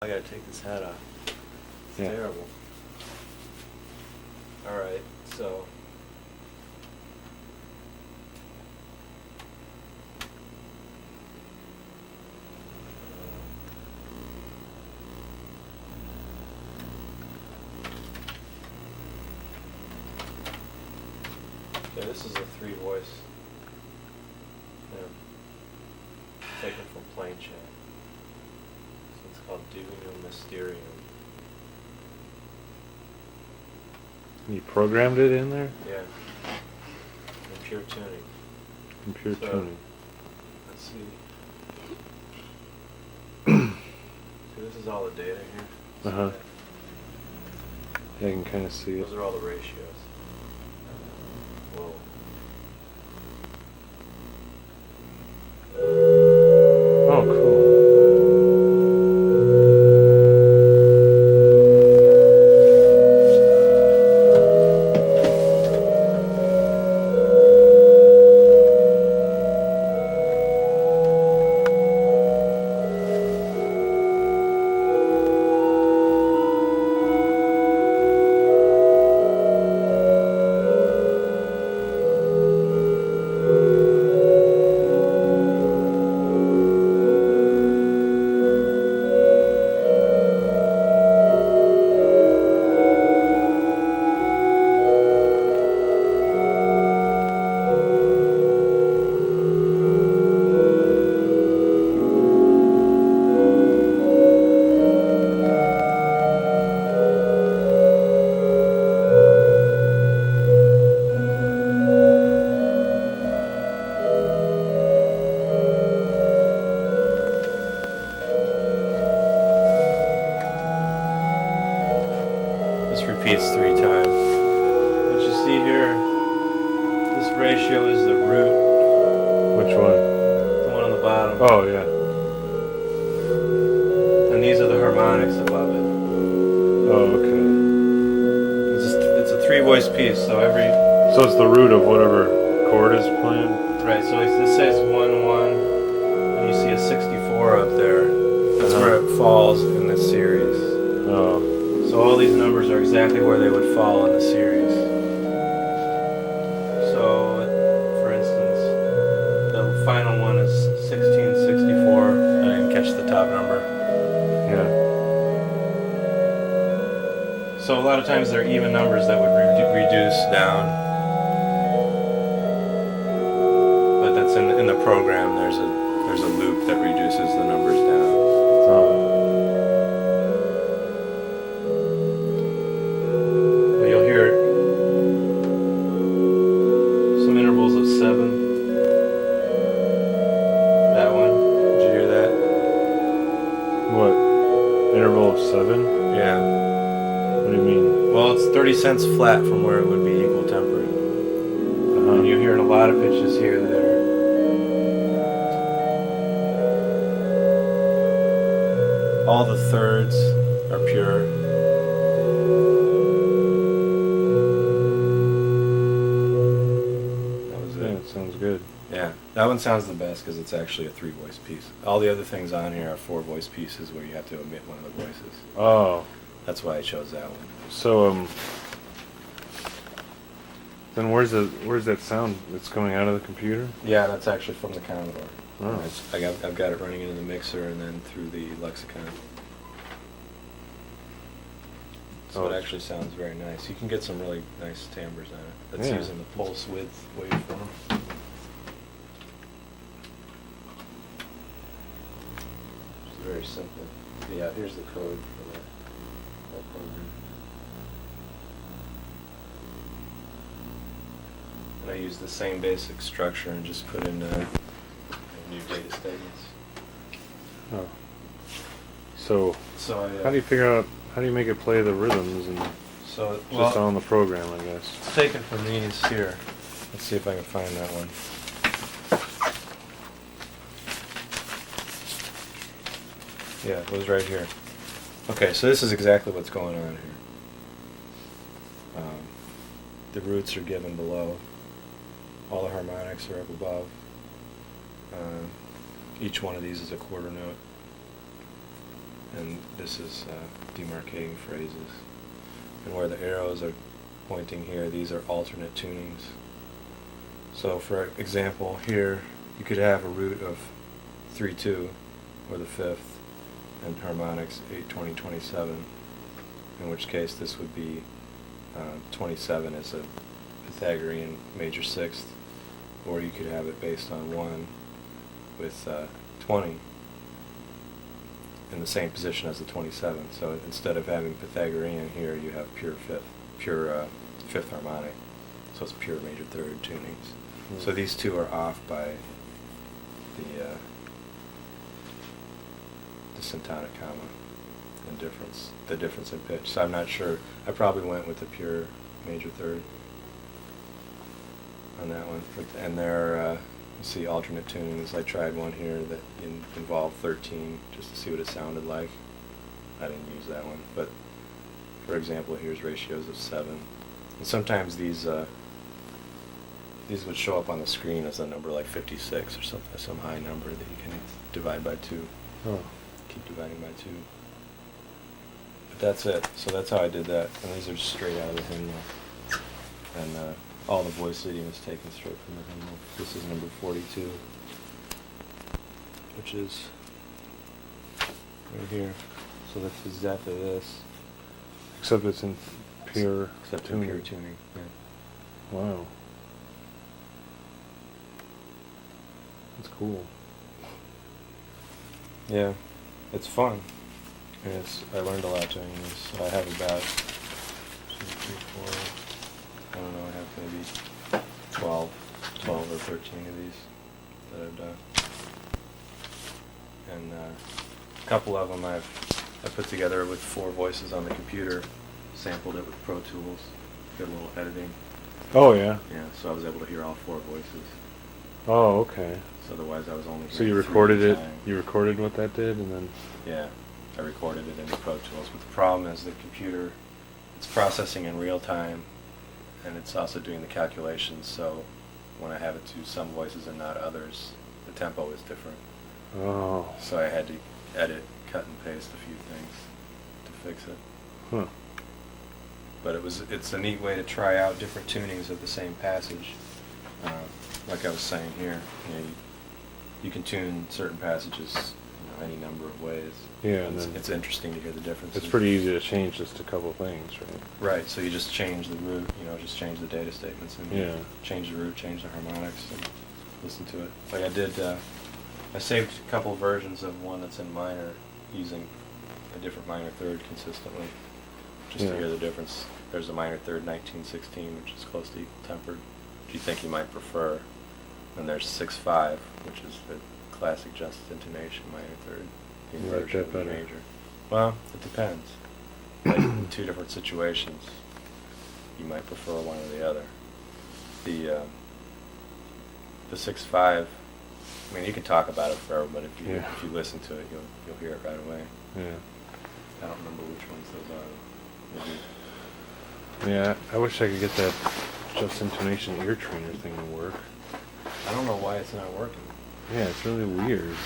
I gotta take this hat off. It's Yeah. terrible. Alright, so. Okay, this is a 3-voice. Taken from Plane Chat. So it's called Divinium, Mysterium. You programmed it in there? Yeah. In pure tuning. In pure So, tuning. Let's see. See, this is all the data here. See Uh-huh. that? Yeah, I can kind of see it. Those are all the ratios. Whoa. Oh, cool. This repeats 3 times. What you see here, this ratio is the root, Which one? the one on the bottom. Oh, yeah. And these are the harmonics above it. Oh, okay. It's a 3-voice piece, so every... So it's the root of whatever chord is playing? Right, so this says 1-1, and you see a 64 up there. That's where it falls in this series. Oh. So all these numbers are exactly where they would fall in the series. So, for instance, the final one is 1664. I didn't catch the top number. Yeah. So a lot of times they're even numbers that would reduce down. But that's in the program. There's a loop that reduces the numbers down. Oh. You'll hear some intervals of 7. That one. Did you hear that? What? Interval of 7? Yeah. What do you mean? Well, it's 30 cents flat from where it would be equal tempered. Uh-huh. And you're hearing a lot of pitches here that are... All the thirds are pure. Yeah, it sounds good. Yeah, that one sounds the best because it's actually a 3-voice piece. All the other things on here are 4-voice pieces where you have to omit one of the voices. Oh. That's why I chose that one. So, then where's that sound that's coming out of the computer? Yeah, that's actually from the Commodore. Oh. I've got it running into the mixer and then through the lexicon. So Oh. it actually sounds very nice. You can get some really nice timbres on it. That's Yeah. using the pulse width waveform. It's very simple. Yeah, here's the code for that program. And I use the same basic structure and just put in new data statements. Oh. So, So I, how do you make it play the rhythms and so just on the program, I guess? it's taken from these here. Let's see if I can find that one. Yeah, it was right here. Okay, so this is exactly what's going on here. The roots are given below. All the harmonics are up above. Each one of these is a quarter note. and this is demarcating phrases. And where the arrows are pointing here, these are alternate tunings. So for example, here you could have a root of 3-2, or the fifth, and harmonics 8, 20, 27, in which case this would be 27 as a Pythagorean major sixth, or you could have it based on 1 with 20 in the same position as the 27. So instead of having Pythagorean here, you have pure fifth harmonic. So it's pure major third tunings. Mm. So these two are off by the syntonic comma and the difference in pitch. So I'm not sure. I probably went with the pure major third on that one. And there, you see alternate tunings. I tried one here that involved 13 just to see what it sounded like. I didn't use that one, but for example, here's ratios of 7. And sometimes these would show up on the screen as a number like 56 or something, some high number that you can divide by 2. Oh. Keep dividing by 2. But that's it. So that's how I did that. And these are just straight out of the hymnal. And all the voice leading is taken straight from the hymnal. This is number 42, which is right here. So that's exactly this. Except it's in pure Except tuning. in pure tuning. Yeah. Wow. That's cool. Yeah, it's fun. And I learned a lot doing this. I have about 2, 3, 4, I don't know, I have maybe 12 or 13 of these that I've done. And a couple of them I put together with 4 voices on the computer, sampled it with Pro Tools, did a little editing. Oh, yeah? Yeah, so I was able to hear all 4 voices. Oh, okay. So otherwise I was only So you hearing 3 recorded at a it, time. you recorded what that did, and then... Yeah, I recorded it in the Pro Tools, but the problem is the computer, it's processing in real time, and it's also doing the calculations, so when I have it to some voices and not others, the tempo is different. Oh. So I had to edit, cut and paste a few things to fix it. Huh. But it's a neat way to try out different tunings of the same passage. Like I was saying here, you can tune certain passages any number of ways. Yeah, and It's interesting to hear the differences. it's pretty easy to change just a couple of things, right? Right, so you just change the root, just change the data statements and Yeah. change the root, change the harmonics, and listen to it. Like I did, I saved a couple of versions of one that's in minor using a different minor third consistently, just to Yeah. hear the difference. There's a minor third 1916, which is close to equal tempered, which you think you might prefer. And there's 6/5, which is the classic just intonation minor third, the You like inversion that of the better? major. Well, it depends. Like in 2 different situations, you might prefer one or the other. The 6/5, I mean, you can talk about it forever, but if you listen to it, you'll hear it right away. Yeah. I don't remember which ones those are. Maybe. Yeah, I wish I could get that just intonation ear trainer thing to work. I don't know why it's not working. Yeah, it's really weird.